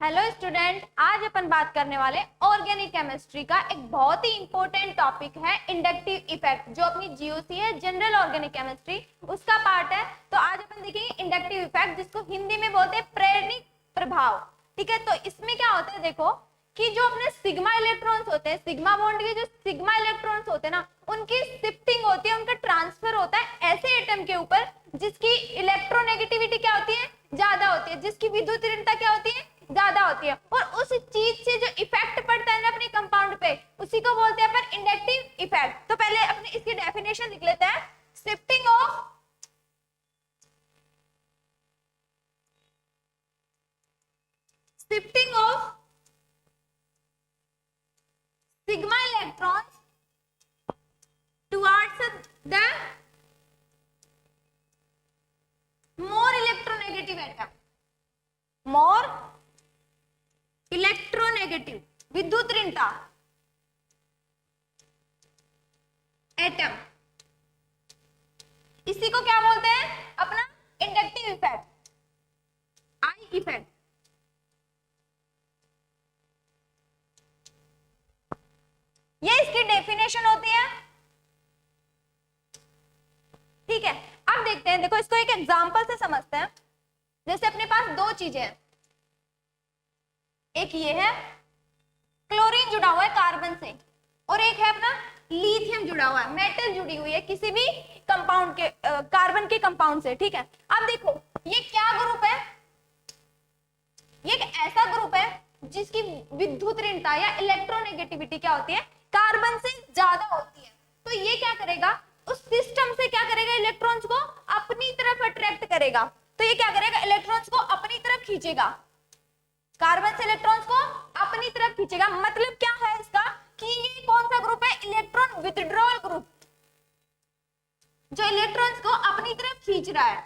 Hello student, आज अपन बात करने वाले ऑर्गेनिक केमिस्ट्री का एक बहुत ही इंपॉर्टेंट टॉपिक है इंडक्टिव इफेक्ट, जो अपनी जीओसी है जनरल ऑर्गेनिक केमिस्ट्री, उसका पार्ट है। तो आज अपन देखेंगे इंडक्टिव इफेक्ट, जिसको हिंदी में बोलते हैं प्रेरणिक प्रभाव। ठीक है, तो इसमें क्या होता है, देखो कि जो अपने सिग्मा इलेक्ट्रॉन्स होते हैं, सिग्मा बॉन्ड के जो सिग्मा इलेक्ट्रॉन्स होते हैं ना, उनकी शिफ्टिंग होती है, उनका ट्रांसफर होता है ऐसे एटम के ऊपर जिसकी इलेक्ट्रोनेगेटिविटी क्या होती है, ज्यादा होती है, जिसकी विद्युत ऋणता क्या होती है, ज्यादा होती है, और उस चीज से जो इफेक्ट पड़ता है ना अपने कंपाउंड पे, उसी को बोलते हैं अपन इंडक्टिव इफेक्ट। तो पहले अपने इसकी डेफिनेशन लिख लेते हैं। Shifting of sigma electrons towards the more electronegative atom, more electronegative विद्युत ऋणता एटम, इसी को क्या बोलते हैं अपना इंडक्टिव इफेक्ट, आई इफेक्ट। ये इसकी डेफिनेशन होती है। ठीक है, अब देखते हैं, देखो इसको एक एग्जांपल से समझते हैं। जैसे अपने पास दो चीजें हैं, एक ये है क्लोरीन जुड़ा हुआ है कार्बन से, और एक है अपना लिथियम जुड़ा हुआ है, मेटल जुड़ी हुई है किसी भी कंपाउंड के कार्बन के कंपाउंड से। ठीक है, अब देखो ये क्या ग्रुप है, ये एक ऐसा ग्रुप है जिसकी विद्युत ऋणता या इलेक्ट्रोनेगेटिविटी क्या होती है, कार्बन से ज्यादा होती है। तो ये क्या करेगा, उस सिस्टम से क्या करेगा, इलेक्ट्रॉन्स को अपनी तरफ अट्रैक्ट करेगा। तो ये क्या करेगा, इलेक्ट्रॉन्स को अपनी तरफ खींचेगा, कार्बन से इलेक्ट्रॉन्स को अपनी तरफ खींचेगा। मतलब क्या है इसका कि ये कौन सा ग्रुप है, इलेक्ट्रॉन विथड्रॉल ग्रुप, जो इलेक्ट्रॉन्स को अपनी तरफ खींच रहा है।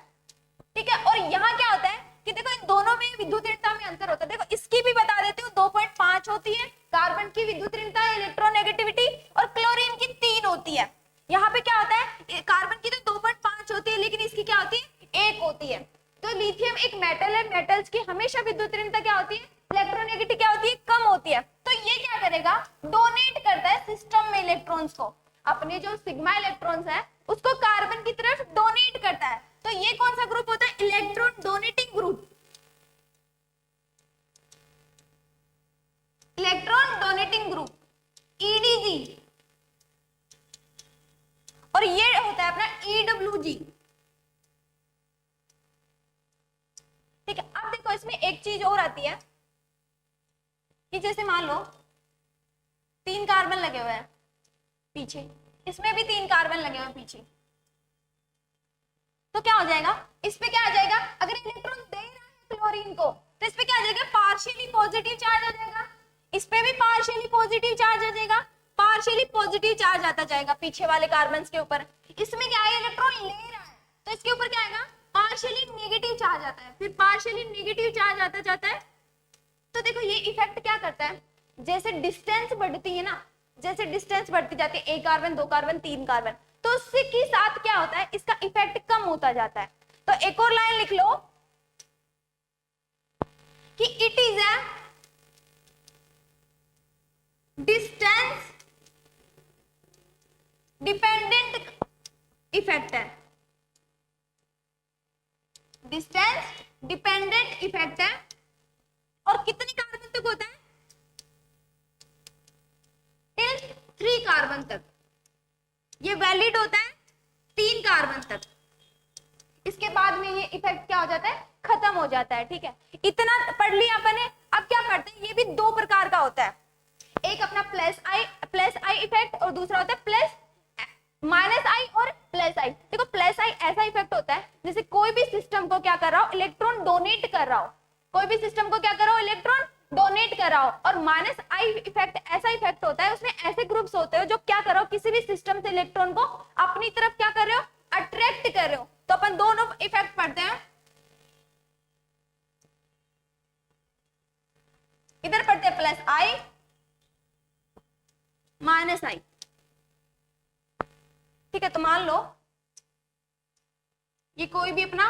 ठीक है, और यहाँ क्या होता है कि देखो इन दोनों में विद्युत ऋणता में अंतर होता है। देखो इसकी भी बता देती हूँ, 2.5 होती है कार्बन की विद्युत ऋणता इलेक्ट्रोनेगेटिविटी, और क्लोरीन की 3 होती है। यहाँ पे क्या होता है, कार्बन की तो 2.5 होती है, लेकिन इसकी क्या होती है, 1 होती है। तो लिथियम एक मेटल है, मेटल्स की हमेशा विद्युत ऋणता क्या होती है, इलेक्ट्रोनेगेटिविटी क्या होती है, कम होती है। तो ये क्या करेगा, डोनेट करता है सिस्टम में इलेक्ट्रॉन्स को, अपने जो सिग्मा इलेक्ट्रॉन्स है उसको कार्बन की तरफ डोनेट करता है। तो ये कौन सा ग्रुप होता है, electron donating group, electron donating group, EDG. और ये होता है अपना ईडब्ल्यूजी। ठीक है, अब देखो इसमें एक चीज और आती है कि जैसे मान लो 3 कार्बन लगे हुए हैं पीछे, इसमें भी 3 कार्बन लगे हुए हैं पीछे, तो क्या हो जाएगा, इस पे क्या आ जाएगा, अगर इलेक्ट्रॉन दे रहा है क्लोरीन को, तो इस पे क्या आ जाएगा, पार्शियली पॉजिटिव चार्ज आ जाएगा, इस पे भी पार्शियली पॉजिटिव चार्ज आ जाएगा, पार्शियली पॉजिटिव चार्ज आता जाएगा पीछे वाले कार्बन के ऊपर। इसमें क्या है, इलेक्ट्रॉन ले रहा है, तो इसके ऊपर क्या आएगा, पार्शियली नेगेटिव चार्ज आता है, फिर पार्शियली नेगेटिव चार्ज आता जाता है। तो देखो ये इफेक्ट क्या करता है, जैसे डिस्टेंस बढ़ती है ना, जैसे डिस्टेंस बढ़ती जाती है, 1 कार्बन 2 कार्बन 3 कार्बन, तो उससे के साथ क्या होता है, इसका इफेक्ट कम होता जाता है। तो एक और लाइन लिख लो कि it is a distance dependent effect है, डिस्टेंस डिपेंडेंट इफेक्ट है। और कितने कार्बन तक होता है, टिल 3 कार्बन तक। ये वैलिड होता है 3 कार्बन तक, इसके बाद में ये इफेक्ट क्या हो जाता है, खत्म हो जाता है। ठीक है, इतना पढ़ लिया अपन ने। अब क्या करते हैं, ये भी 2 प्रकार का होता है, एक अपना प्लस आई इफेक्ट, और दूसरा होता है प्लस माइनस आई और प्लस आई। देखो प्लस आई ऐसा इफेक्ट होता है जैसे कोई भी सिस्टम को क्या कर रहा हो, इलेक्ट्रॉन डोनेट कर रहा हो, कोई भी सिस्टम को क्या कर रहा हो, इलेक्ट्रॉन डोनेट कर रहा हो। और माइनस आई इफेक्ट ऐसा इफेक्ट होता है, उसमें ऐसे ग्रुप्स होते हो जो क्या कर रहे हो, किसी भी सिस्टम से इलेक्ट्रॉन को अपनी तरफ क्या कर रहे हो, अट्रैक्ट कर रहे हो। तो अपन दोनों इफेक्ट पढ़ते हैं, इधर पढ़ते हैं प्लस आई माइनस आई। ठीक है, तो मान लो ये कोई भी अपना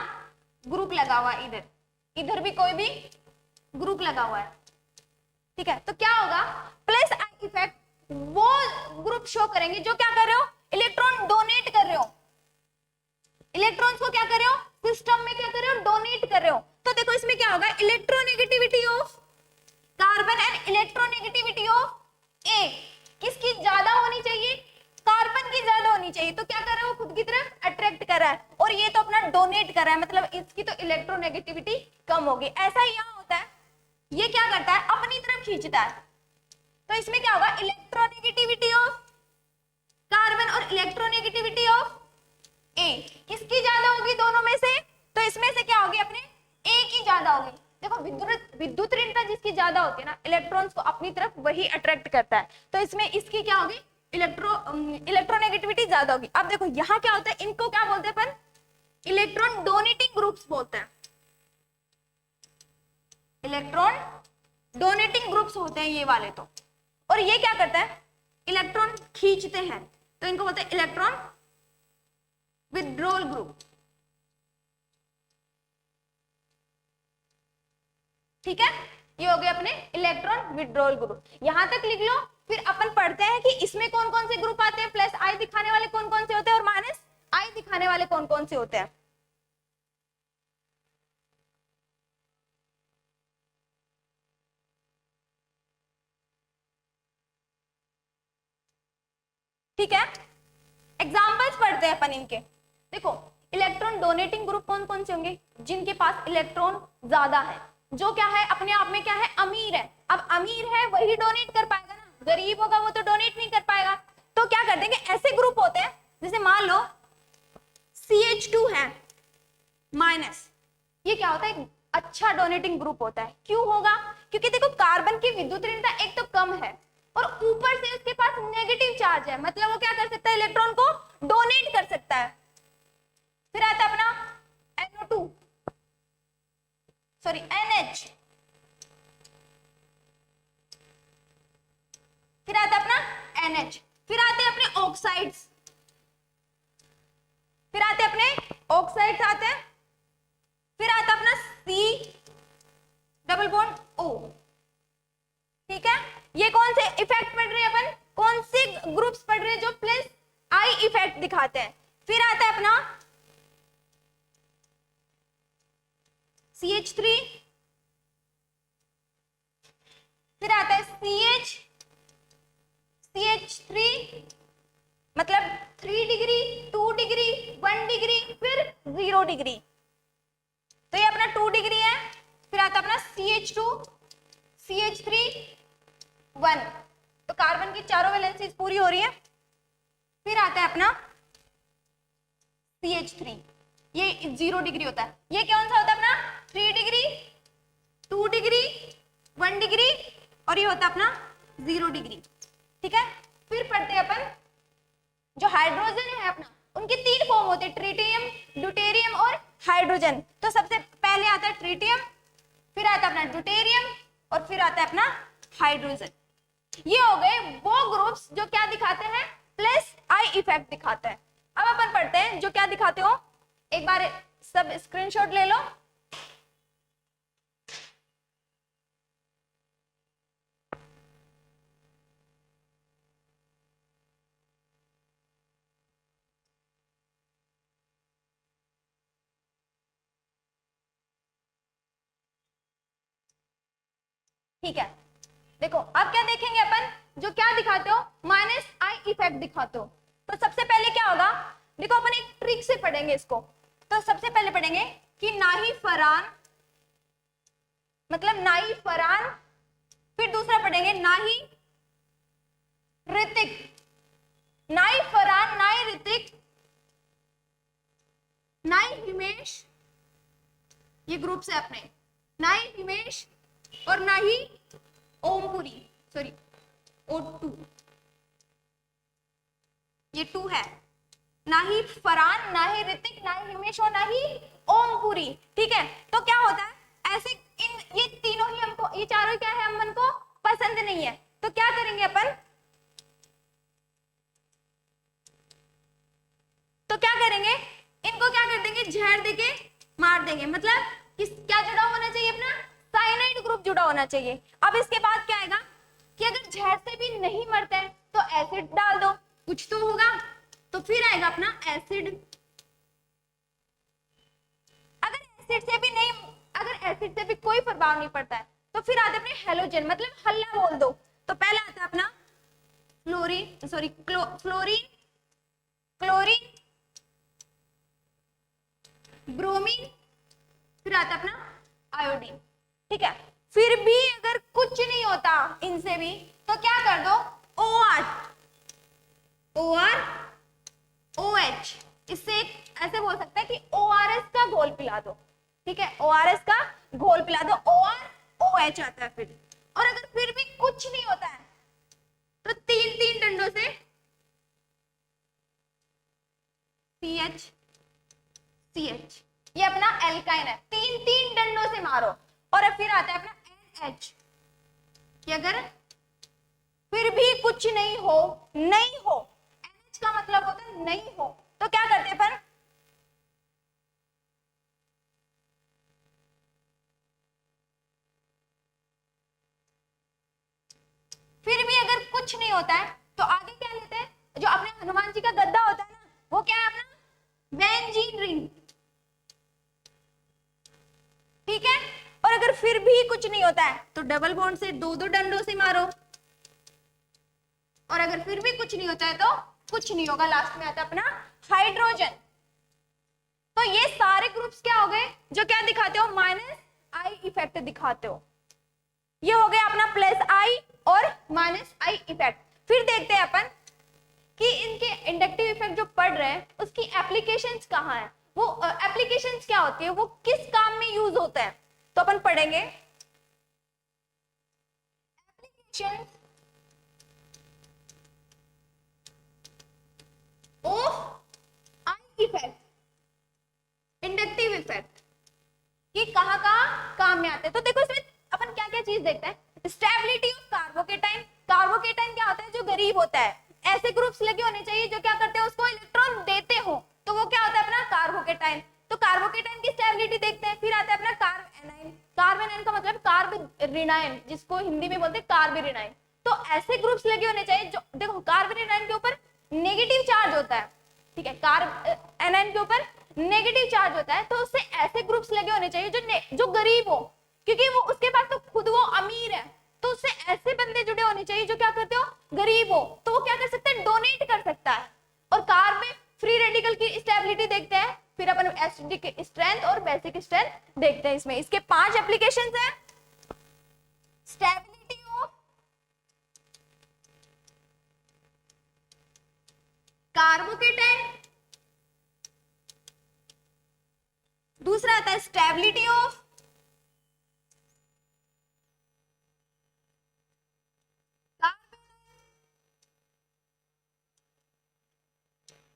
ग्रुप लगा हुआ, इधर इधर भी कोई भी ग्रुप लगा हुआ है, ठीक है। तो क्या होगा, प्लस आई इफेक्ट वो ग्रुप शो करेंगे जो क्या कर रहे हो, इलेक्ट्रॉन डोनेट कर रहे हो, इलेक्ट्रॉन्स को क्या कर रहे हो, सिस्टम में क्या कर रहे हो, डोनेट कर रहे हो। तो देखो इसमें क्या होगा, electronegativity of carbon and electronegativity of A, किसकी ज्यादा होनी चाहिए, कार्बन की ज्यादा होनी चाहिए। तो क्या कर रहा है, वो खुद की तरफ अट्रैक्ट कर रहा है, और ये तो अपना डोनेट कर रहा है, मतलब इसकी तो इलेक्ट्रोनेगेटिविटी कम होगी। ऐसा ही यहाँ होता है, ये क्या करता है, अपनी तरफ खींचता है। तो इसमें क्या होगा, इलेक्ट्रोनेगेटिविटी ऑफ कार्बन और इलेक्ट्रोनेगेटिविटी ऑफ ए, किसकी ज्यादा होगी दोनों में से, तो इसमें से क्या होगी, अपने ए की ज्यादा होगी। देखो विद्युत ऋणता जिसकी ज्यादा होती है ना, इलेक्ट्रॉन्स को अपनी तरफ वही अट्रैक्ट करता है, तो इसमें इसकी क्या होगी, इलेक्ट्रोनेगेटिविटी ज्यादा होगी। अब देखो यहाँ क्या होता है, इनको क्या बोलते हैं अपन, इलेक्ट्रॉन डोनेटिंग ग्रुप्स बोलते हैं, इलेक्ट्रॉन डोनेटिंग ग्रुप्स होते हैं ये वाले तो। और ये क्या करता है, इलेक्ट्रॉन खींचते हैं, तो इनको बोलते हैं इलेक्ट्रॉन विथड्रॉल ग्रुप, ठीक है। ये हो गए अपने इलेक्ट्रॉन विथड्रॉल ग्रुप, यहां तक लिख लो। फिर अपन पढ़ते हैं कि इसमें कौन कौन से ग्रुप आते हैं, प्लस आई दिखाने वाले कौन कौन से होते हैं और माइनस आई दिखाने वाले कौन कौन से होते हैं। ठीक है, एग्जांपल्स पढ़ते हैं अपन इनके। देखो इलेक्ट्रॉन डोनेटिंग ग्रुप कौन कौन से होंगे, जिनके पास इलेक्ट्रॉन ज्यादा है, जो क्या है अपने आप में क्या है, अमीर है। अब अमीर है वही डोनेट कर पाएगा ना, गरीब होगा वो तो डोनेट नहीं कर पाएगा। तो क्या कर देंगे, ऐसे ग्रुप होते हैं, जैसे मान लो CH2 है माइनस, ये क्या होता है, अच्छा डोनेटिंग ग्रुप होता है। क्यों होगा, क्योंकि देखो कार्बन की विद्युत ऋणता एक तो कम है और ऊपर से उसके पास नेगेटिव चार्ज है, मतलब वो क्या कर सकता है, इलेक्ट्रॉन को डोनेट कर सकता है। फिर आता है अपना NO2 सॉरी NH, फिर आता है अपना NH, फिर आते हैं अपने ऑक्साइड्स, फिर आते हैं अपने ऑक्साइड्स आते हैं, फिर आता है अपना C डबल बॉन्ड O, ठीक है। ये कौन से इफेक्ट पढ़ रहे हैं अपन, कौन से ग्रुप्स पढ़ रहे हैं जो प्लस आई इफेक्ट दिखाते हैं। फिर आता है अपना CH3, फिर आता है CH3 मतलब 3 डिग्री 2 डिग्री 1 डिग्री फिर 0 डिग्री, तो ये अपना 2 डिग्री है। फिर आता है अपना CH2 CH3 1, तो कार्बन की चारों वैलेंसीज पूरी हो रही है। फिर आता है अपना CH3, ये 0 डिग्री होता है। ये कौन सा होता है अपना 3 डिग्री 2 डिग्री 1 डिग्री और ये होता है अपना 0 डिग्री, ठीक है। फिर पढ़ते हैं अपन जो हाइड्रोजन है अपना, उनके 3 फॉर्म होते हैं, ट्रिटियम ड्यूटेरियम और हाइड्रोजन। तो सबसे पहले आता है ट्रिटियम, फिर आता है अपना ड्यूटेरियम और फिर आता है अपना हाइड्रोजन। ये हो गए वो ग्रुप्स जो क्या दिखाते हैं, प्लस आई इफेक्ट दिखाते हैं। अब अपन पढ़ते हैं जो क्या दिखाते हो, एक बार सब स्क्रीनशॉट ले लो। ठीक है, देखो अब क्या देखेंगे अपन, जो क्या दिखाते हो, माइनस आई इफेक्ट दिखाते हो। तो सबसे पहले क्या होगा, देखो अपन एक ट्रिक से पढ़ेंगे इसको। तो सबसे पहले पढ़ेंगे कि ना ही फरान मतलब ना ही फरान, फिर दूसरा पढ़ेंगे ना ही ऋतिक, ना ही फरान ना ही ऋतिक ना ही हिमेश, ये ग्रुप से अपने, ना ही हिमेश और ना ही ओमपुरी सॉरी O2, ये 2 है, ना ही फरहान ना ही ऋतिक ना ही हिमेश और ना ही ओमपुरी, ठीक है। तो क्या होता है ऐसे इन ये तीनों ही हमको, ये चारों क्या है, हम को पसंद नहीं है। तो क्या करेंगे अपन, तो क्या करेंगे, इनको क्या कर देंगे, जहर देके मार देंगे। मतलब किस क्या जुड़ा होना चाहिए अपना, साइनाइड ग्रुप जुड़ा होना चाहिए। अब इसके बाद क्या आएगा कि अगर जहर से भी नहीं मरते हैं तो एसिड डाल दो, कुछ तो होगा, तो फिर आएगा अपना एसिड। अगर एसिड से भी नहीं, अगर एसिड से भी कोई प्रभाव नहीं पड़ता है तो फिर आते अपने हेलोजन, मतलब हल्ला बोल दो। तो पहला आता है अपना fluorine, sorry fluorine, chlorine, bromine, फिर आता है अपना आयोडीन। ठीक है, फिर भी अगर कुछ नहीं होता इनसे भी तो क्या कर दो, OR, OH, इससे ऐसे बोल सकते हैं कि ORS का घोल पिला दो। ठीक है, ORS का घोल पिला दो, OR OH आता है फिर। और अगर फिर भी कुछ नहीं होता है तो तीन तीन डंडों से CH, CH, ये अपना एल्काइन है, तीन तीन डंडों से मारो। और फिर आता है अपना NH, कि अगर फिर भी कुछ नहीं हो, नहीं हो, NH का मतलब होता है नहीं हो, तो क्या करते हैं अपन, फिर भी अगर कुछ नहीं होता है तो आगे क्या लेते हैं, जो अपने हनुमान जी का गद्दा होता है ना, वो क्या है अपना बेंजीन रिंग। ठीक है, और अगर फिर भी कुछ नहीं होता है तो डबल बॉन्ड से दो दो डंडों से मारो। और अगर फिर भी कुछ नहीं होता है तो कुछ नहीं होगा, लास्ट में आता है अपना हाइड्रोजन। तो ये सारे ग्रुप्स क्या हो गए जो क्या दिखाते हो, माइनस आई इफेक्ट दिखाते हो। ये हो गया अपना प्लस आई और माइनस आई इफेक्ट। फिर देखते हैं अपन कि इनके इंडक्टिव इफेक्ट जो पढ़ रहे हैं उसकी एप्लीकेशंस कहाँ है, वो एप्लीकेशंस क्या होती है, वो किस काम में यूज होता है। तो अपन पढ़ेंगे applications of I effect, inductive effect, ये कहाँ कहाँ काम में आते हैं। तो देखो इसमें अपन क्या क्या चीज देखते हैं, स्टेबिलिटी ऑफ कार्बोकेटाइन। कार्बोकेटाइन क्या होता है, जो गरीब होता है, ऐसे ग्रुप्स लगे होने चाहिए जो क्या करते हैं, उसको इलेक्ट्रॉन देते हो, तो वो क्या होता है अपना कार्बोकेटाइन। तो कार्बोकेटाइन की स्टेबिलिटी देखते हैं। फिर आता है अपना कार्बेनाइन। कार्बेनाइन का मतलब कार्बोनिनाइन, जिसको हिंदी में बोलते हैं कार्बोनिनाइन। तो ऐसे ग्रुप्स लगे होने चाहिए जो, देखो कार्बोनिनाइन के ऊपर नेगेटिव चार्ज होता है, ठीक है, कार्बोनाइन के ऊपर नेगेटिव चार्ज होता है, तो उससे ऐसे ग्रुप्स लगे होने चाहिए जो गरीब हो, क्योंकि वो उसके पास तो खुद वो अमीर है, तो उससे ऐसे बंदे जुड़े होने चाहिए जो क्या करते हो, गरीब हो, तो वो क्या कर सकता है, डोनेट कर सकता है। और कार्ब में फ्री रेडिकल की स्टेबिलिटी देखते हैं, फिर अपन एसिडिक स्ट्रेंथ और बेसिक स्ट्रेंथ देखते हैं। इसमें इसके 5 एप्लीकेशंस हैं, स्टेबिलिटी ऑफ कार्बोकेटाइन, दूसरा आता है स्टेबिलिटी ऑफ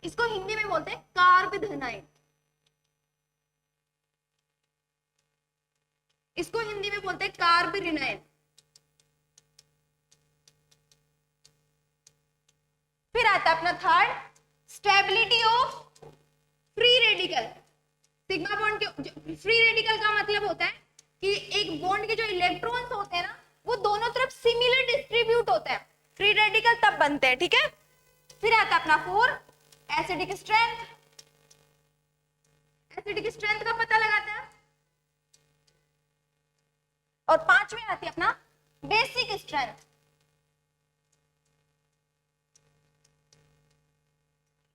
इसको हिंदी में बोलते हैं कार्बोनाइन, इसको हिंदी में बोलते हैं कार्बोनिनाइन। फिर आता है अपना third, stability of free radical. Sigma bond के फ्री रेडिकल का मतलब होता है कि एक बॉन्ड के जो इलेक्ट्रॉन्स होते हैं ना, वो दोनों तरफ सिमिलर डिस्ट्रीब्यूट होता है, फ्री रेडिकल तब बनते हैं। ठीक है, फिर आता है अपना 4, एसिडिक स्ट्रेंथ। एसिडिक स्ट्रेंथ का पता लगाता है। और 5 में आती है अपना बेसिक स्ट्रेंथ।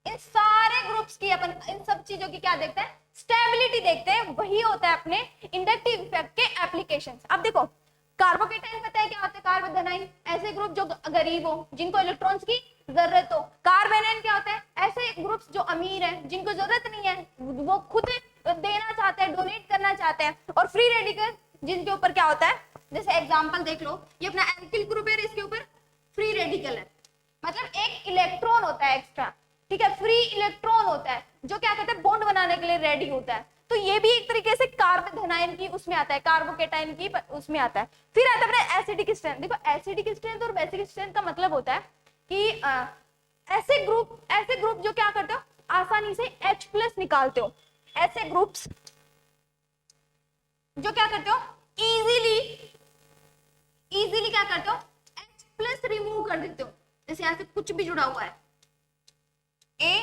इन सारे ग्रुप्स की अपन इन सब चीजों की क्या देखते हैं, स्टेबिलिटी देखते हैं। वही होता है अपने इंडक्टिव इफेक्ट के एप्लीकेशंस। अब देखो कार्बोकेटाइन पता है क्या होता है, कार्बोनाइन, ऐसे ग्रुप जो गरीब हो, जिनको इलेक्ट्रॉन्स की जरूरत हो। कार्बोनाइन क्या होता है, ऐसे ग्रुप्स जो अमीर हैं, जिनको जरूरत नहीं है, वो खुद देना चाहते हैं, डोनेट करना चाहते हैं। और फ्री रेडिकल जिनके ऊपर क्या होता है, जैसे एग्जांपल देख लो, ये अपना एल्किल ग्रुप है, इसके ऊपर फ्री रेडिकल है, मतलब एक इलेक्ट्रॉन होता है एक्स्ट्रा, ठीक है, फ्री इलेक्ट्रॉन होता है जो क्या कहते हैं बॉन्ड बनाने के लिए रेडी होता है। तो ये भी एक तरीके से कार्बोनाइन की उसमें आता है, कार्बोकेटाइन की उसमें आता है। फिर आता है अपना एसिडिक स्ट्रेंथ। देखो एसिडिक स्ट्रेंथ और बेसिक स्ट्रेंथ का मतलब होता है कि ऐसे ग्रुप जो क्या करते हो, आसानी से H+ निकालते हो। ऐसे ग्रुप्स जो क्या करते हो, इजीली कुछ भी जुड़ा हुआ है, ए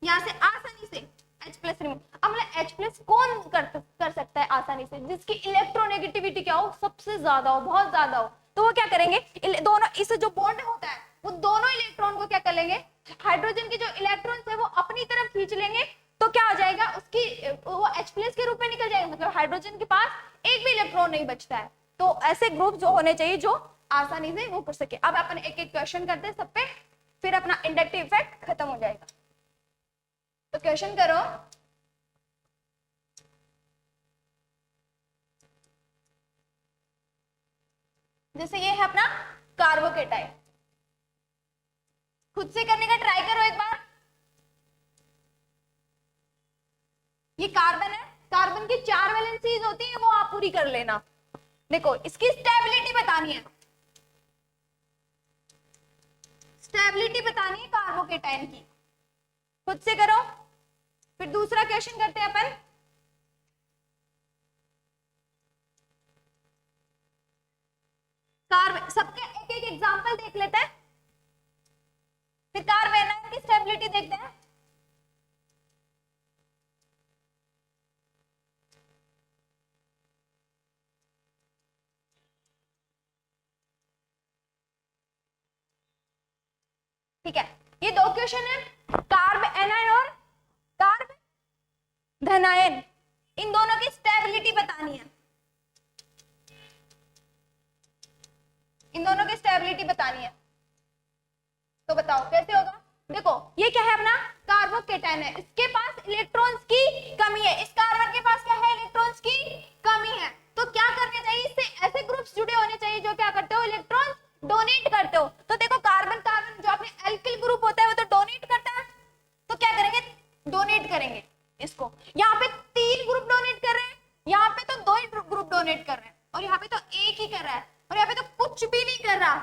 यहां से आसानी से H प्लस रिमूव। अब मतलब H प्लस कौन कर सकता है आसानी से? जिसकी इलेक्ट्रोनेगेटिविटी क्या हो, सबसे ज्यादा हो, बहुत ज्यादा हो। तो वो क्या करेंगे, दोनों इस जो बॉन्ड होता है वो दोनों इलेक्ट्रॉन को क्या कर लेंगे, हाइड्रोजन के जो इलेक्ट्रॉन्स है वो अपनी तरफ खींच लेंगे। तो क्या हो जाएगा, उसकी वो H प्लस के रूप में निकल जाएगा, मतलब हाइड्रोजन के पास एक भी इलेक्ट्रॉन नहीं बचता है। तो ऐसे ग्रुप जो होने चाहिए जो आसानी से वो कर सके। अब अपन एक एक क्वेश्चन करते हैं सब पे, फिर अपना इंडक्टिव इफेक्ट खत्म हो जाएगा। तो क्वेश्चन करो। जैसे ये है अपना कार्बोकेटाइन, खुद से करने का ट्राई करो एक बार। ये कार्बन है, कार्बन की 4 वैलेंसीज होती है, वो आप पूरी कर लेना। देखो इसकी स्टेबिलिटी बतानी है, स्टेबिलिटी बतानी है कार्बोकेटाइन की, खुद से करो। फिर दूसरा क्वेश्चन करते हैं अपन। कार्बन सबके एक एक एग्जांपल देख लेते हैं, फिर कार्बोनाइन की स्टेबिलिटी देखते हैं। ठीक है, ये दो क्वेश्चन है, कार्ब एनायन और कार्ब धनायन, इन दोनों की स्टेबिलिटी बतानी है, इन दोनों की स्टेबिलिटी बतानी है। तो बताओ कैसे होगा। देखो ये क्या है, अपना कार्बोकेटाइन है, इसके पास इलेक्ट्रॉन्स की कमी है, इस कार्बन के पास क्या है, इलेक्ट्रॉन्स की कमी है। तो क्या करना चाहिए, इससे ऐसे ग्रुप्स जुड़े होने चाहिए जो क्या करते हो, इलेक्ट्रॉन्स डोनेट करते हो। तो देखो कार्बन कार्बन जो अपने एल्किल ग्रुप होता है वो तो डोनेट करता है, तो क्या करेंगे, डोनेट करेंगे इसको। यहाँ पे 3 ग्रुप डोनेट कर रहे हैं, यहाँ पे तो 2 ही ग्रुप डोनेट कर रहे हैं, और यहाँ पे तो एक ही कर रहा है, और यहाँ पे तो कुछ भी नहीं कर रहा।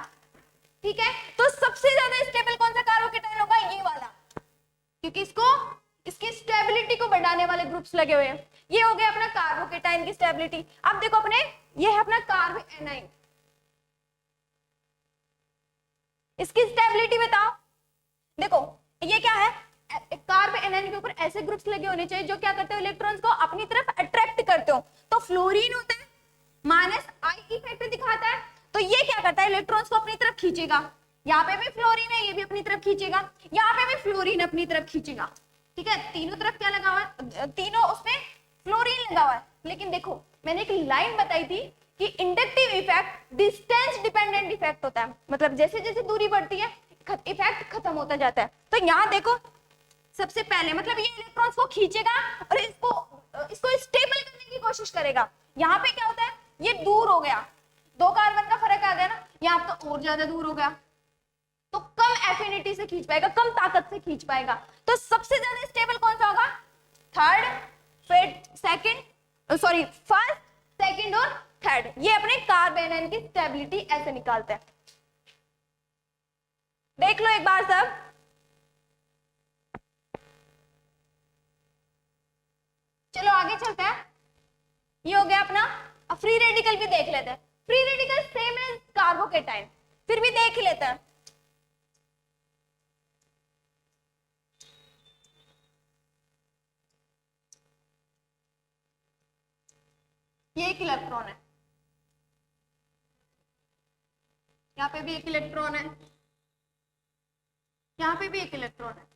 ठीक है, तो सबसे ज्यादा स्टेबल कौन सा कार्बोकेटाइन होगा, ये वाला, क्योंकि इसको इसकी स्टेबिलिटी को बढ़ाने वाले ग्रुप्स लगे हुए हैं। ये हो गया अपना कार्बोकेटाइन की स्टेबिलिटी। अब देखो अपने, ये है अपना कार्बोएनाइन, इसकी स्टेबिलिटी बताओ। देखो ये क्या है, कार्बोएनाइन के ऊपर ऐसे ग्रुप्स लगे होने चाहिए जो क्या करते हो, इलेक्ट्रॉन्स को अपनी तरफ अट्रैक्ट करते हो। तो फ्लोरीन होता है, -I इफेक्ट दिखाता है, तो ये क्या करता है, इलेक्ट्रॉन्स को अपनी तरफ खींचेगा। यहाँ पे भी फ्लोरीन है, ये भी अपनी तरफ खींचेगा, यहाँ पे भी फ्लोरीन अपनी तरफ खींचेगा। ठीक है, तीनों तरफ क्या लगा हुआ है, तीनों उसमें फ्लोरीन लगा हुआ है। लेकिन देखो मैंने एक लाइन बताई थी कि inductive effect distance dependent effect होता है, मतलब जैसे जैसे दूरी बढ़ती है इफेक्ट खत्म होता जाता है। तो यहाँ देखो सबसे पहले मतलब ये इलेक्ट्रॉन्स को खींचेगा और इसको स्टेबल करने की कोशिश करेगा। यहाँ पे क्या होता है, ये दूर हो गया, 2 कार्बन का फर्क आ गया ना, यहाँ तो और ज्यादा दूर हो गया, तो कम एफिनिटी से खींच पाएगा, कम ताकत से खींच पाएगा। तो सबसे ज्यादा स्टेबल कौन सा होगा, थर्ड, फिर सेकंड, सॉरी फर्स्ट, सेकंड और थर्ड। ये अपने कार्बोनाइन की स्टेबिलिटी ऐसे निकालते हैं। देख लो एक बार सब। चलो आगे चलते हैं, ये हो गया अपना। अब फ्री रेडिकल भी देख लेते हैं। Free radical same as carbocation, फिर भी देख लेते हैं। ये एक इलेक्ट्रॉन है, यहाँ पे भी एक इलेक्ट्रॉन है, यहाँ पे भी एक इलेक्ट्रॉन है,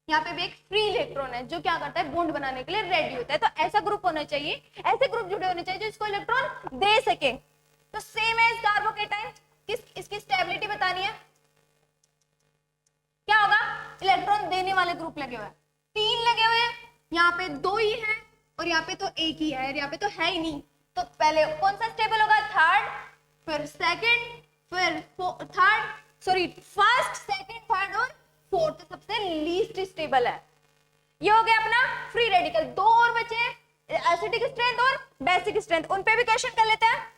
यहाँ पे भी एक फ्री इलेक्ट्रॉन है जो क्या करता है, बॉन्ड बनाने के लिए रेडी होता है। तो ऐसा ग्रुप होना चाहिए, ऐसे ग्रुप जुड़े होने चाहिए जो इसको इलेक्ट्रॉन दे सके। तो सेम एज कार्बोकेटाइन, इसकी स्टेबिलिटी बतानी है। क्या होगा, इलेक्ट्रॉन देने वाले ग्रुप लगे हुए हैं, 3 लगे हुए हैं, यहाँ पे 2 ही है और यहाँ पे तो एक ही है, यहाँ पे तो है ही नहीं। तो पहले कौन सा स्टेबल होगा, थर्ड, फिर सेकंड, फिर third, sorry first, second, third और फोर्थ सबसे लीस्ट स्टेबल है। ये हो गया अपना फ्री रेडिकल। 2 और बचे, एसिडिक स्ट्रेंथ और बेसिक स्ट्रेंथ, उन पे भी क्वेश्चन कर लेते हैं।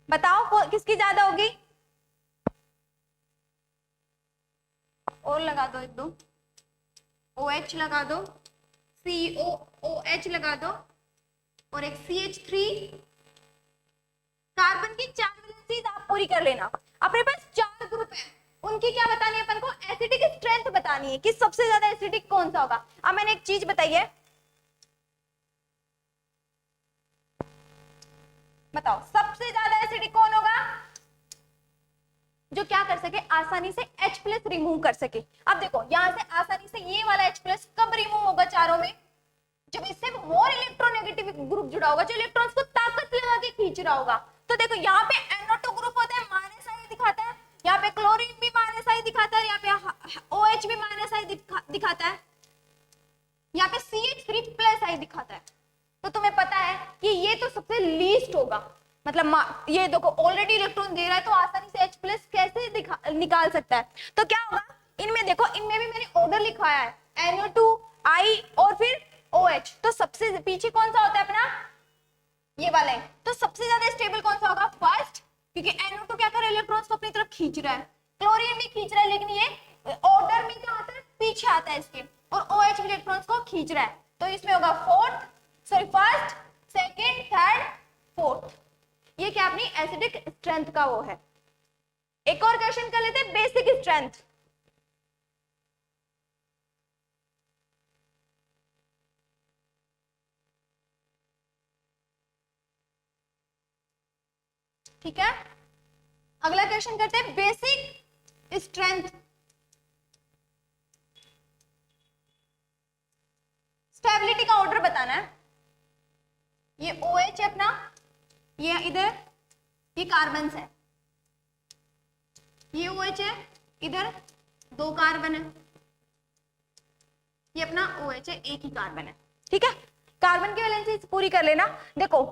बताओ किसकी ज्यादा होगी, और लगा दो, एक दो OH लगा दो, COOH लगा दो और एक CH3। कार्बन की 4 वैलेंसीज आप पूरी कर लेना। अपने पास 4 ग्रुप है, उनकी क्या बतानी है अपन को, एसिडिक स्ट्रेंथ बतानी है कि सबसे ज्यादा एसिडिक कौन सा होगा। अब मैंने एक चीज बताई है, बताओ सबसे ज्यादा एसिडिक कौन होगा, जो क्या कर सके, आसानी से H+ रिमूव कर सके। अब देखो यहां से आसानी से ये वाला H+ कब रिमूव होगा चारों में, जब इससे मोर इलेक्ट्रोनेगेटिव ग्रुप जुड़ा होगा, जो इलेक्ट्रॉन्स को ताकत लगा के खींच रहा होगा। तो देखो यहाँ पे NO2 ग्रुप होता है, माइनस आई दिखाता है, यहाँ पे क्लोरीन भी माइनस आई दिखाता है, यहाँ पे OH भी माइनस आई दिखाता है, यहाँ पे CH3+ आई दिखाता है। तो तुम्हें पता है कि ये तो सबसे लीस्ट होगा, मतलब ये देखो ऑलरेडी इलेक्ट्रॉन दे रहा है तो आसानी से H+ कैसे निकाल सकता है। तो क्या होगा, इनमें देखो, इनमें भी मैंने ऑर्डर लिखवाया है, NO2 I और फिर OH। तो सबसे पीछे कौन सा होता है अपना, ये वाला है। तो सबसे ज्यादा स्टेबल कौन सा होगा, फर्स्ट, क्योंकि NO2 क्या कर रहा है, इलेक्ट्रॉन्स को अपनी तरफ खींच रहा है, क्लोरीन भी खींच रहा है, लेकिन ये ऑर्डर में क्या आता है, पीछे आता है इसके, और OH इलेक्ट्रॉन्स को खींच रहा है। तो इसमें होगा फर्स्ट, सेकंड, थर्ड, फोर्थ। ये क्या अपनी एसिडिक स्ट्रेंथ का वो है। एक और क्वेश्चन कर लेते हैं, बेसिक स्ट्रेंथ। ठीक है, अगला क्वेश्चन करते हैं बेसिक स्ट्रेंथ। स्टेबिलिटी का ऑर्डर बताना है। ये OH है अपना, ये इधर ये कार्बन है, ये OH है, इधर 2 कार्बन है, ये अपना OH है, एक ही कार्बन है। ठीक है, कार्बन की वैलेंसी पूरी कर लेना। देखो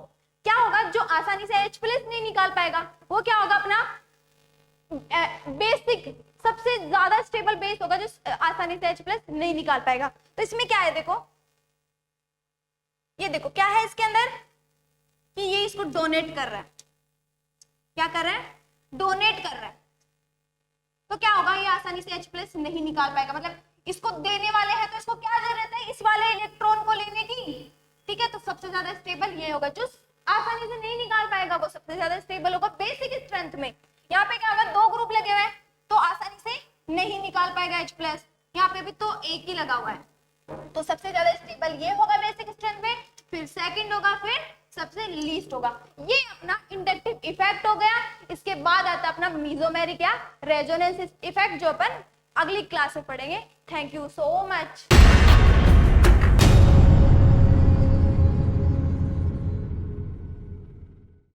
क्या होगा, जो आसानी से H+ नहीं निकाल पाएगा वो क्या होगा, अपना बेसिक, सबसे ज्यादा स्टेबल बेस होगा जो आसानी से H+ नहीं निकाल पाएगा। तो इसमें क्या है, देखो ये देखो क्या है इसके अंदर, कि ये इसको डोनेट कर रहा है, क्या कर रहा है, डोनेट कर रहा है। तो क्या होगा, ये आसानी से H+ नहीं निकाल पाएगा, मतलब इसको देने वाले हैं तो इसको क्या जरूरत है, इस वाले इलेक्ट्रॉन को लेने की। ठीक है, तो सबसे ज्यादा स्टेबल ये होगा, जो आसानी से नहीं निकाल पाएगा वो सबसे ज्यादा स्टेबल होगा बेसिक स्ट्रेंथ में। यहाँ पे क्या होगा, 2 ग्रुप लगे हुए हैं तो आसानी से नहीं निकाल पाएगा H+, यहाँ पे भी तो एक ही लगा हुआ है, तो सबसे ज्यादा स्टेबल ये होगा बेसिक स्ट्रेंथ में, फिर सेकंड होगा, फिर सबसे लीस्ट होगा। ये अपना इंडक्टिव इफेक्ट हो गया। इसके बाद आता अपना मेसोमेरिक या रेजोनेंस इफेक्ट, जो अपन अगली क्लास में पढ़ेंगे। Thank you so much.